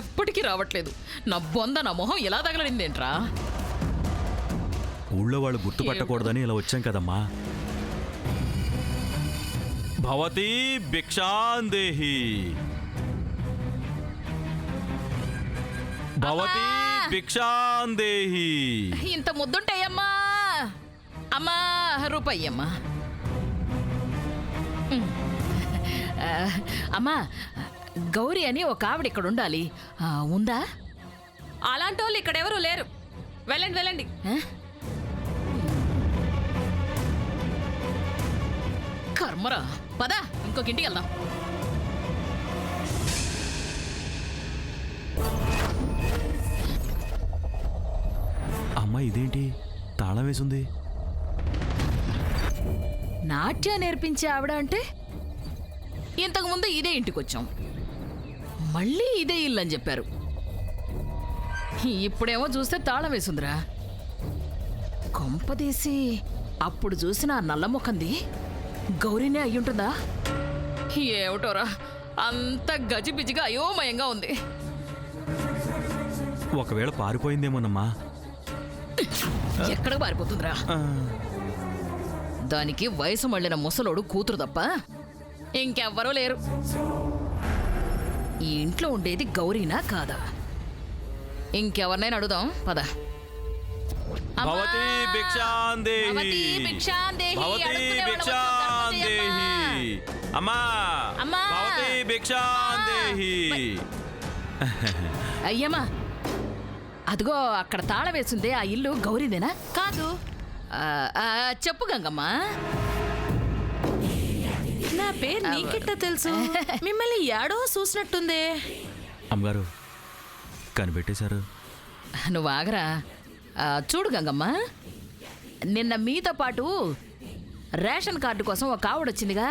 ఎప్పటికీ రావట్లేదు. నా బొంద నా మొహం ఎలా తగలడిందేంట్రా? ఊళ్ళో వాళ్ళు గుర్తుపట్టకూడదని ఇలా వచ్చాం కదమ్మా. భవతి భిక్షాందేహి, భవతి భిక్షాందేహి. ఇంత ముద్దుంటాయమ్మా. అమ్మా రూపాయి అమ్మా. అమ్మా, గౌరీ అని ఒక ఆవిడ ఇక్కడ ఉండాలి, ఉందా? అలాంటి వాళ్ళు ఇక్కడెవరూ లేరు. వెళ్ళండి వెళ్ళండి. కర్మరా, పద ఇంకొక ఇంటికి వెళ్దాం. అమ్మా ఇదేంటి తాళం వేసుంది? నాట్యం నేర్పించే ఆవిడ అంటే ఇంతకుముందు ఇదే ఇంటికి వచ్చాం, మళ్ళీ ఇదే ఇల్లు అని చెప్పారు. ఇప్పుడేమో చూస్తే తాళం వేసుందిరా. కొంపదీసి అప్పుడు చూసిన ఆ నల్ల ముఖంది గౌరీనే అయ్యుంటుందా? ఏమిటోరా, అంత గజిబిజిగా అయోమయంగా ఉంది. ఒకవేళ పారిపోయిందేమోనమ్మా. ఎక్కడికి పారిపోతుందిరా? దానికి వయసు మళ్ళిన ముసలోడు కూతురు తప్ప ఇంకెవ్వరూ లేరు. ఈ ఇంట్లో ఉండేది గౌరీనా కాదా? ఇంకెవరినైనా అడుగుదాం, పద. భవతి భిక్షాందేహి, భవతి భిక్షాందేహి. అమ్మా భవతి భిక్షాందేహి. అయ్యమ్మా, అదిగో అక్కడ తాళం వేసిందే ఆ ఇల్లు గౌరీదేనా? కాదు. చెప్పు గంగమ్మా. నా పేరు నీకెట్టా తెలుసు? మిమ్మల్ని ఏడో చూసినట్టుందే. అమ్మగారు కనిపెట్టేశారు. నువ్వు ఆగరా. చూడు గంగమ్మ, నిన్న మీతో పాటు రేషన్ కార్డు కోసం ఒక ఆవిడ వచ్చిందిగా,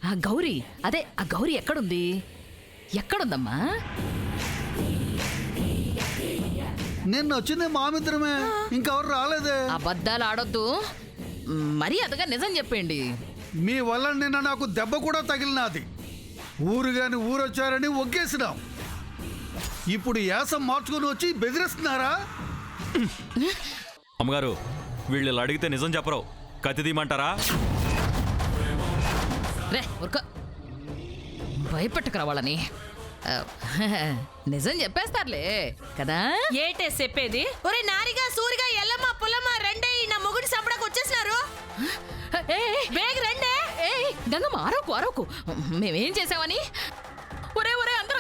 ఆ గౌరీ. అదే ఆ గౌరీ ఎక్కడుంది? ఎక్కడుందమ్మా? నిన్న వచ్చింది మామిద్దరమే, ఇంకెవరు రాలేదే. అబద్ధాలు ఆడొద్దు, మరీ అదగా నిజం చెప్పండి. మీ వల్ల నిన్న నాకు దెబ్బ కూడా తగిలినది. ఊరు గాని ఊరొచ్చారని ఒగ్గేసినాం. ఇప్పుడు యాసం మార్చుకుని వచ్చి బెదిరిస్తున్నారా? అమ్మగారు వీళ్ళు ఇలా అడిగితే నిజం చెప్పరు, కత్తి తీయమంటారా? రే ఉరక, భయపెట్టుకురా వాళ్ళని. నిజం చెప్పేస్తారులే కదా. ఏటే చెప్పేది? ఒరే నారిగా సూరిగా ఎల్లమ్మ పుల్లమ్మ రెండే నా మొగుడి సంపడకు వచ్చేసినారు. వేగ రండే. గంగమ్మ ఆరోకు ఆరోకు, మేమేం చేసామని? ఒరే ఒరే అందరూ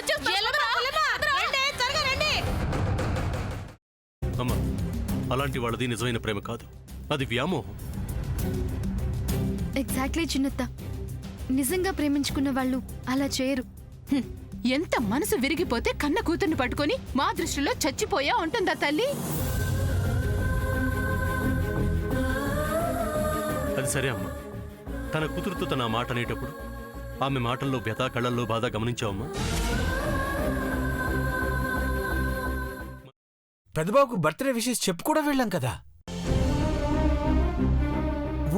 అమ్మ, అలాంటి వాళ్ళది నిజమైన ప్రేమ కాదు, అది వ్యామోహం. ఎగ్జాక్ట్లీ చిన్నత్త, నిజంగా ప్రేమించుకున్న వాళ్ళు అలా చేయరు. ఎంత మనసు విరిగిపోతే కన్న కూతుర్ని పట్టుకొని మా దృష్టిలో చచ్చిపోయా ఉంటుందా తల్లి? అది సరే అమ్మా, తన కూతురుతో తన మాట అనేటప్పుడు ఆమె మాటల్లో వ్యథ, కళ్ళల్లో బాధ గమనించావమ్మా? పెద్దబాబుకు బర్త్డే విషెస్ చెప్పు కూడా వెళ్ళాం కదా.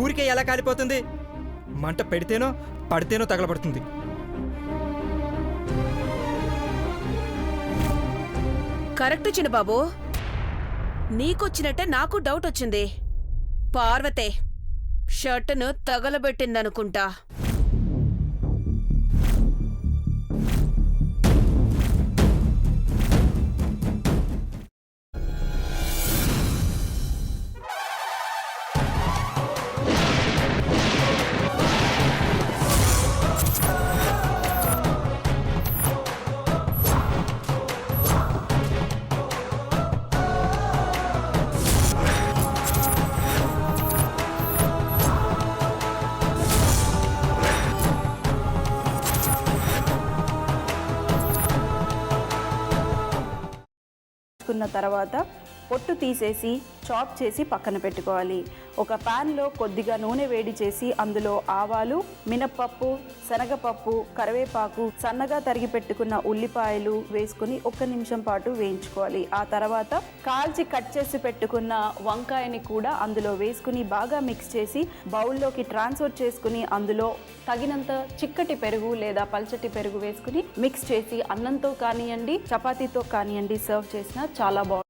ఊరికే ఎలా కాలిపోతుంది? మంట పెడితేనో పడితేనో తగలబడుతుంది. కరెక్ట్ చిన్నబాబు, నీకొచ్చినట్టే నాకు డౌట్ వచ్చింది. పార్వతే షర్టును తగలబెట్టిందనుకుంటా. తర్వాత పొట్టు తీసేసి చాప్ చేసి పక్కన పెట్టుకోవాలి. ఒక ప్యాన్లో కొద్దిగా నూనె వేడి చేసి అందులో ఆవాలు, మినప్పప్పు, శనగపప్పు, కరివేపాకు, సన్నగా తరిగి పెట్టుకున్న ఉల్లిపాయలు వేసుకుని 1 నిమిషం పాటు వేయించుకోవాలి. ఆ తర్వాత కాల్చి కట్ చేసి పెట్టుకున్న వంకాయని కూడా అందులో వేసుకుని బాగా మిక్స్ చేసి బౌల్లోకి ట్రాన్స్ఫర్ చేసుకుని అందులో తగినంత చిక్కటి పెరుగు లేదా పల్చటి పెరుగు వేసుకుని మిక్స్ చేసి అన్నంతో కానివ్వండి, చపాతీతో కానివ్వండి సర్వ్ చేసినా చాలా బాగుంటుంది.